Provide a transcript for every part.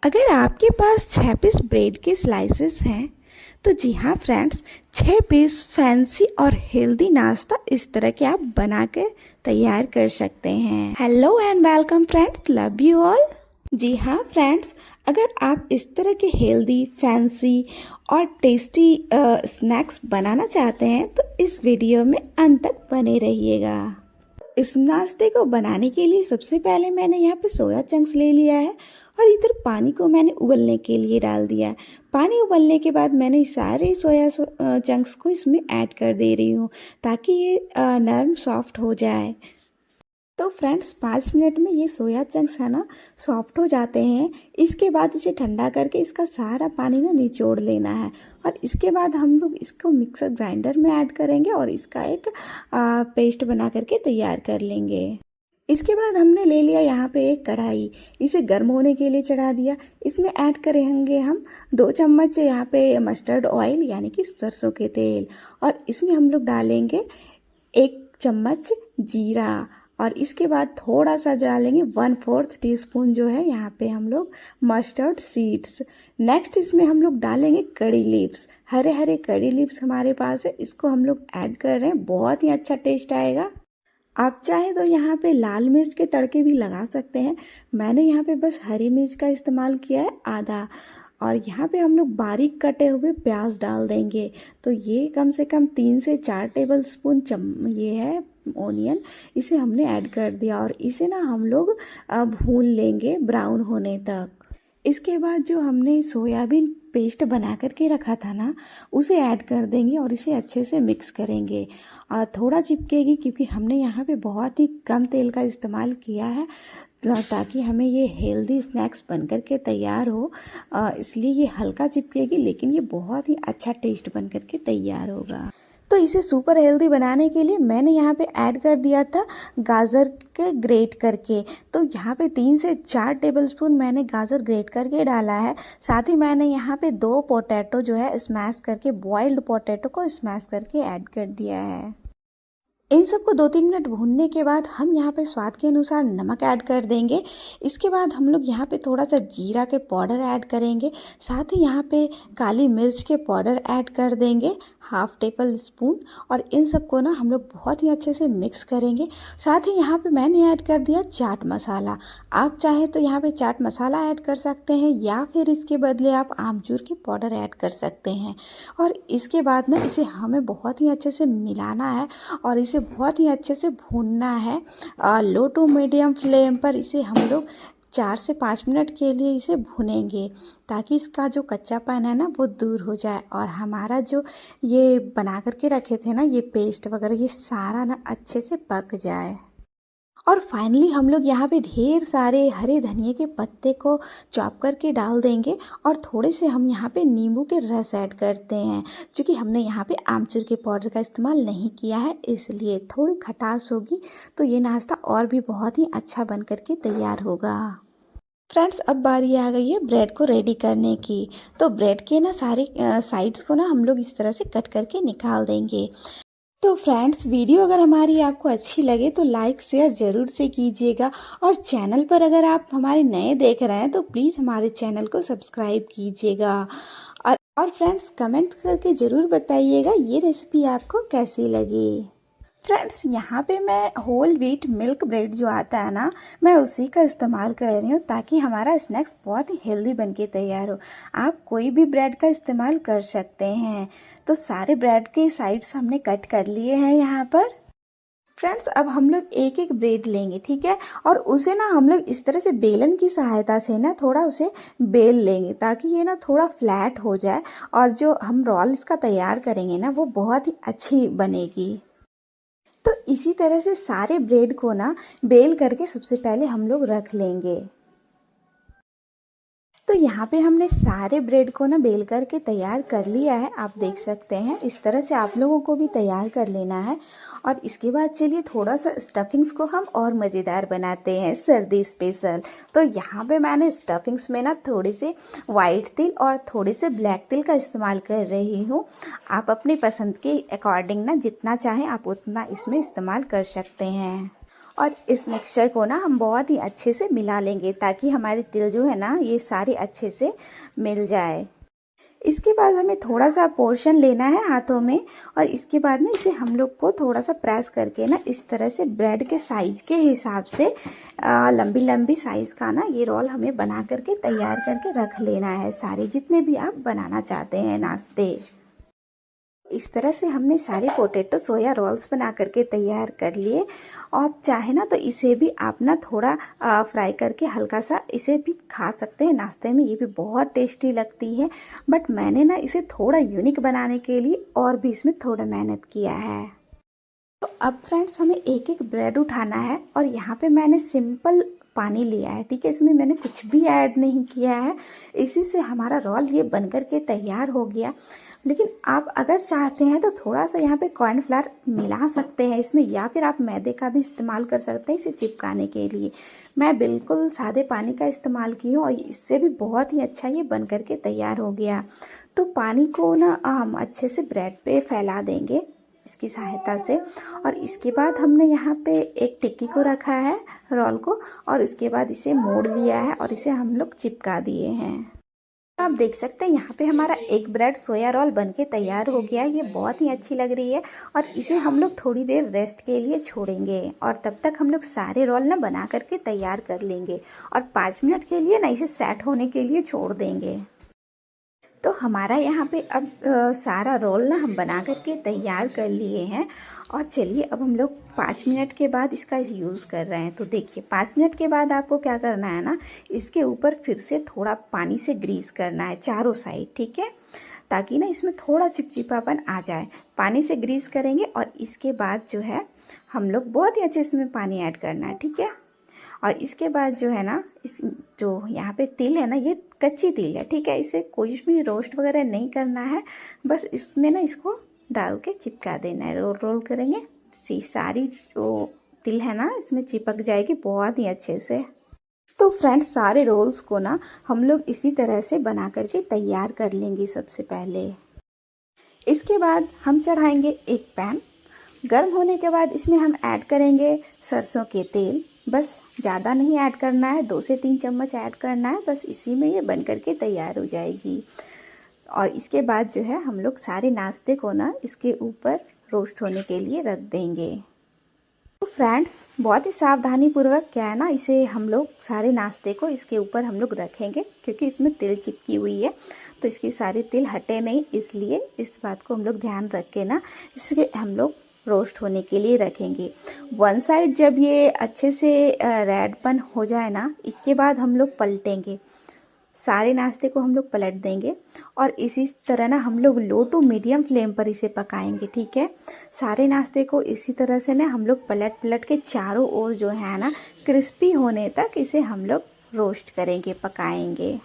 अगर आपके पास 6 piece bread के स्लाइसेस हैं तो जी हाँ फ्रेंड्स, 6 पीस फैंसी और हेल्दी नाश्ता इस तरह के आप बना के तैयार कर सकते हैं। Hello and welcome friends, love you all. जी हाँ फ्रेंड्स, अगर आप इस तरह के हेल्दी, फैंसी और टेस्टी स्नैक्स बनाना चाहते हैं तो इस वीडियो में अंत तक बने रहिएगा। इस नाश्ते को बनाने के लिए सबसे पहले मैंने यहाँ पे सोया चंक्स ले लिया है और इधर पानी को मैंने उबलने के लिए डाल दिया है। पानी उबलने के बाद मैंने सारे सोया चंक्स को इसमें ऐड कर दे रही हूँ ताकि ये नरम सॉफ्ट हो जाए। तो फ्रेंड्स 5 मिनट में ये सोया चंक्स है ना सॉफ्ट हो जाते हैं। इसके बाद इसे ठंडा करके इसका सारा पानी ना निचोड़ लेना है और इसके बाद हम लोग इसको मिक्सर ग्राइंडर में ऐड करेंगे और इसका एक पेस्ट बना करके तैयार कर लेंगे। इसके बाद हमने ले लिया यहाँ पे एक कढ़ाई, इसे गर्म होने के लिए चढ़ा दिया। इसमें ऐड करेंगे हम 2 चम्मच यहाँ पे मस्टर्ड ऑयल यानी कि सरसों के तेल और इसमें हम लोग डालेंगे 1 चम्मच जीरा और इसके बाद थोड़ा सा डालेंगे 1/4 टीस्पून जो है यहाँ पे हम लोग मस्टर्ड सीड्स। नेक्स्ट इसमें हम लोग डालेंगे कड़ी लीव्स, हरे हरे कड़ी लीव्स हमारे पास है, इसको हम लोग ऐड कर रहे हैं। बहुत ही अच्छा टेस्ट आएगा। आप चाहे तो यहाँ पे लाल मिर्च के तड़के भी लगा सकते हैं। मैंने यहाँ पे बस हरी मिर्च का इस्तेमाल किया है आधा और यहाँ पे हम लोग बारीक कटे हुए प्याज डाल देंगे। तो ये कम से कम 3 से 4 टेबलस्पून ये है ओनियन, इसे हमने ऐड कर दिया और इसे ना हम लोग भून लेंगे ब्राउन होने तक। इसके बाद जो हमने सोयाबीन पेस्ट बना करके रखा था ना उसे ऐड कर देंगे और इसे अच्छे से मिक्स करेंगे। और थोड़ा चिपकेगी क्योंकि हमने यहाँ पे बहुत ही कम तेल का इस्तेमाल किया है ताकि हमें ये हेल्दी स्नैक्स बन करके तैयार हो, इसलिए ये हल्का चिपकेगी लेकिन ये बहुत ही अच्छा टेस्ट बन करके तैयार होगा। तो इसे सुपर हेल्दी बनाने के लिए मैंने यहाँ पे ऐड कर दिया था गाजर के ग्रेट करके। तो यहाँ पे 3 से 4 टेबलस्पून मैंने गाजर ग्रेट करके डाला है। साथ ही मैंने यहाँ पे 2 पोटैटो जो है स्मैश करके, बॉइल्ड पोटैटो को स्मैश करके ऐड कर दिया है। इन सबको 2-3 मिनट भूनने के बाद हम यहाँ पे स्वाद के अनुसार नमक ऐड कर देंगे। इसके बाद हम लोग यहाँ पे थोड़ा सा जीरा के पाउडर ऐड करेंगे। साथ ही यहाँ पे काली मिर्च के पाउडर ऐड कर देंगे 1/2 टेबलस्पून और इन सबको ना हम लोग बहुत ही अच्छे से मिक्स करेंगे। साथ ही यहाँ पे मैंने ऐड कर दिया चाट मसाला। आप चाहे तो यहाँ पे चाट मसाला ऐड कर सकते हैं या फिर इसके बदले आप आमचूर के पाउडर ऐड कर सकते हैं। और इसके बाद ना इसे हमें बहुत ही अच्छे से मिलाना है और इसे बहुत ही अच्छे से भूनना है। लो टू मीडियम फ्लेम पर इसे हम लोग 4 से 5 मिनट के लिए इसे भुनेंगे ताकि इसका जो कच्चापन है ना वो दूर हो जाए और हमारा जो ये बना करके रखे थे ना ये पेस्ट वगैरह ये सारा ना अच्छे से पक जाए। और फाइनली हम लोग यहाँ पे ढेर सारे हरे धनिए के पत्ते को चॉप करके डाल देंगे और थोड़े से हम यहाँ पे नींबू के रस ऐड करते हैं। क्योंकि हमने यहाँ पे आमचूर के पाउडर का इस्तेमाल नहीं किया है इसलिए थोड़ी खटास होगी तो ये नाश्ता और भी बहुत ही अच्छा बन करके तैयार होगा। फ्रेंड्स अब बारी आ गई है ब्रेड को रेडी करने की। तो ब्रेड के ना सारे साइड्स को ना हम लोग इस तरह से कट करके निकाल देंगे। तो फ्रेंड्स वीडियो अगर हमारी आपको अच्छी लगे तो लाइक शेयर ज़रूर से कीजिएगा और चैनल पर अगर आप हमारे नए देख रहे हैं तो प्लीज़ हमारे चैनल को सब्सक्राइब कीजिएगा और फ्रेंड्स कमेंट करके ज़रूर बताइएगा ये रेसिपी आपको कैसी लगी। फ्रेंड्स यहाँ पे मैं होल व्हीट मिल्क ब्रेड जो आता है ना मैं उसी का इस्तेमाल कर रही हूँ ताकि हमारा स्नैक्स बहुत ही हेल्दी बन के तैयार हो। आप कोई भी ब्रेड का इस्तेमाल कर सकते हैं। तो सारे ब्रेड के साइड्स हमने कट कर लिए हैं यहाँ पर। फ्रेंड्स अब हम लोग एक एक ब्रेड लेंगे, ठीक है, और उसे ना हम लोग इस तरह से बेलन की सहायता से ना थोड़ा उसे बेल लेंगे ताकि ये ना थोड़ा फ्लैट हो जाए और जो हम रोल इसका तैयार करेंगे ना वो बहुत ही अच्छी बनेगी। तो इसी तरह से सारे ब्रेड को ना बेल करके सबसे पहले हम लोग रख लेंगे। तो यहाँ पे हमने सारे ब्रेड को ना बेल करके तैयार कर लिया है, आप देख सकते हैं। इस तरह से आप लोगों को भी तैयार कर लेना है। और इसके बाद चलिए थोड़ा सा स्टफिंग्स को हम और मज़ेदार बनाते हैं सर्दी स्पेशल। तो यहाँ पे मैंने स्टफिंग्स में ना थोड़े से वाइट तिल और थोड़े से ब्लैक तिल का इस्तेमाल कर रही हूँ। आप अपनी पसंद के अकॉर्डिंग ना जितना चाहें आप उतना इसमें इस्तेमाल कर सकते हैं। और इस मिक्सचर को ना हम बहुत ही अच्छे से मिला लेंगे ताकि हमारे तिल जो है ना ये सारे अच्छे से मिल जाए। इसके बाद हमें थोड़ा सा पोर्शन लेना है हाथों में और इसके बाद ना इसे हम लोग को थोड़ा सा प्रेस करके ना इस तरह से ब्रेड के साइज़ के हिसाब से लंबी लंबी साइज़ का ना ये रोल हमें बना करके तैयार करके रख लेना है, सारे जितने भी आप बनाना चाहते हैं नाश्ते। इस तरह से हमने सारे पोटैटो सोया रोल्स बना करके तैयार कर लिए। और चाहे ना तो इसे भी आप ना थोड़ा फ्राई करके हल्का सा इसे भी खा सकते हैं नाश्ते में, ये भी बहुत टेस्टी लगती है। बट मैंने ना इसे थोड़ा यूनिक बनाने के लिए और भी इसमें थोड़ा मेहनत किया है। तो अब फ्रेंड्स हमें एक एक ब्रेड उठाना है और यहाँ पे मैंने सिंपल पानी लिया है, ठीक है, इसमें मैंने कुछ भी ऐड नहीं किया है। इसी से हमारा रोल ये बनकर के तैयार हो गया। लेकिन आप अगर चाहते हैं तो थोड़ा सा यहाँ पे कॉर्नफ्लावर मिला सकते हैं इसमें, या फिर आप मैदे का भी इस्तेमाल कर सकते हैं इसे चिपकाने के लिए। मैं बिल्कुल सादे पानी का इस्तेमाल की हूँ और इससे भी बहुत ही अच्छा ये बन कर के तैयार हो गया। तो पानी को ना हम अच्छे से ब्रेड पे फैला देंगे इसकी सहायता से। और इसके बाद हमने यहाँ पे एक टिक्की को रखा है रोल को, और इसके बाद इसे मोड़ लिया है और इसे हम लोग चिपका दिए हैं। आप देख सकते हैं यहाँ पे हमारा एक ब्रेड सोया रोल बनके तैयार हो गया है। ये बहुत ही अच्छी लग रही है और इसे हम लोग थोड़ी देर रेस्ट के लिए छोड़ेंगे और तब तक हम लोग सारे रोल ना बना करके तैयार कर लेंगे और 5 मिनट के लिए ना इसे सेट होने के लिए छोड़ देंगे। तो हमारा यहाँ पे अब सारा रोल ना हम बना करके तैयार कर लिए हैं। और चलिए अब हम लोग 5 मिनट के बाद इसका यूज़ कर रहे हैं। तो देखिए 5 मिनट के बाद आपको क्या करना है ना, इसके ऊपर फिर से थोड़ा पानी से ग्रीस करना है चारों साइड, ठीक है, ताकि ना इसमें थोड़ा चिपचिपापन आ जाए। पानी से ग्रीस करेंगे और इसके बाद जो है हम लोग बहुत ही अच्छे से इसमें पानी ऐड करना है, ठीक है। और इसके बाद जो है ना, इस जो यहाँ पे तिल है ना, ये कच्ची तिल है, ठीक है, इसे कोई भी रोस्ट वगैरह नहीं करना है। बस इसमें ना इसको डाल के चिपका देना है, रोल रोल करेंगे, सारी जो तिल है ना इसमें चिपक जाएगी बहुत ही अच्छे से। तो फ्रेंड्स सारे रोल्स को ना हम लोग इसी तरह से बना करके तैयार कर लेंगे। सबसे पहले इसके बाद हम चढ़ाएंगे एक पैन, गर्म होने के बाद इसमें हम ऐड करेंगे सरसों के तेल। बस ज़्यादा नहीं ऐड करना है, 2 से 3 चम्मच ऐड करना है, बस इसी में ये बन करके तैयार हो जाएगी। और इसके बाद जो है हम लोग सारे नाश्ते को ना इसके ऊपर रोस्ट होने के लिए रख देंगे। तो फ्रेंड्स बहुत ही सावधानी पूर्वक क्या है ना, इसे हम लोग सारे नाश्ते को इसके ऊपर हम लोग रखेंगे क्योंकि इसमें तिल चिपकी हुई है, तो इसकी सारी तिल हटे नहीं, इसलिए इस बात को हम लोग ध्यान रख के ना इसके हम लोग रोस्ट होने के लिए रखेंगे। वन साइड जब ये अच्छे से रेडपन हो जाए ना, इसके बाद हम लोग पलटेंगे, सारे नाश्ते को हम लोग पलट देंगे और इसी तरह ना हम लोग लो टू मीडियम फ्लेम पर इसे पकाएंगे, ठीक है। सारे नाश्ते को इसी तरह से ना हम लोग पलट पलट के चारों ओर जो है ना क्रिस्पी होने तक इसे हम लोग रोस्ट करेंगे, पकाएंगे।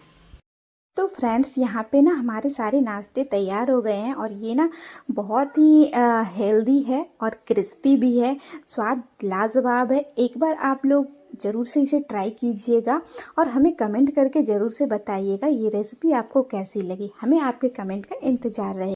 तो फ्रेंड्स यहाँ पे ना हमारे सारे नाश्ते तैयार हो गए हैं और ये ना बहुत ही हेल्दी है और क्रिस्पी भी है, स्वाद लाजवाब है। एक बार आप लोग ज़रूर से इसे ट्राई कीजिएगा और हमें कमेंट करके ज़रूर से बताइएगा ये रेसिपी आपको कैसी लगी। हमें आपके कमेंट का इंतज़ार रहे।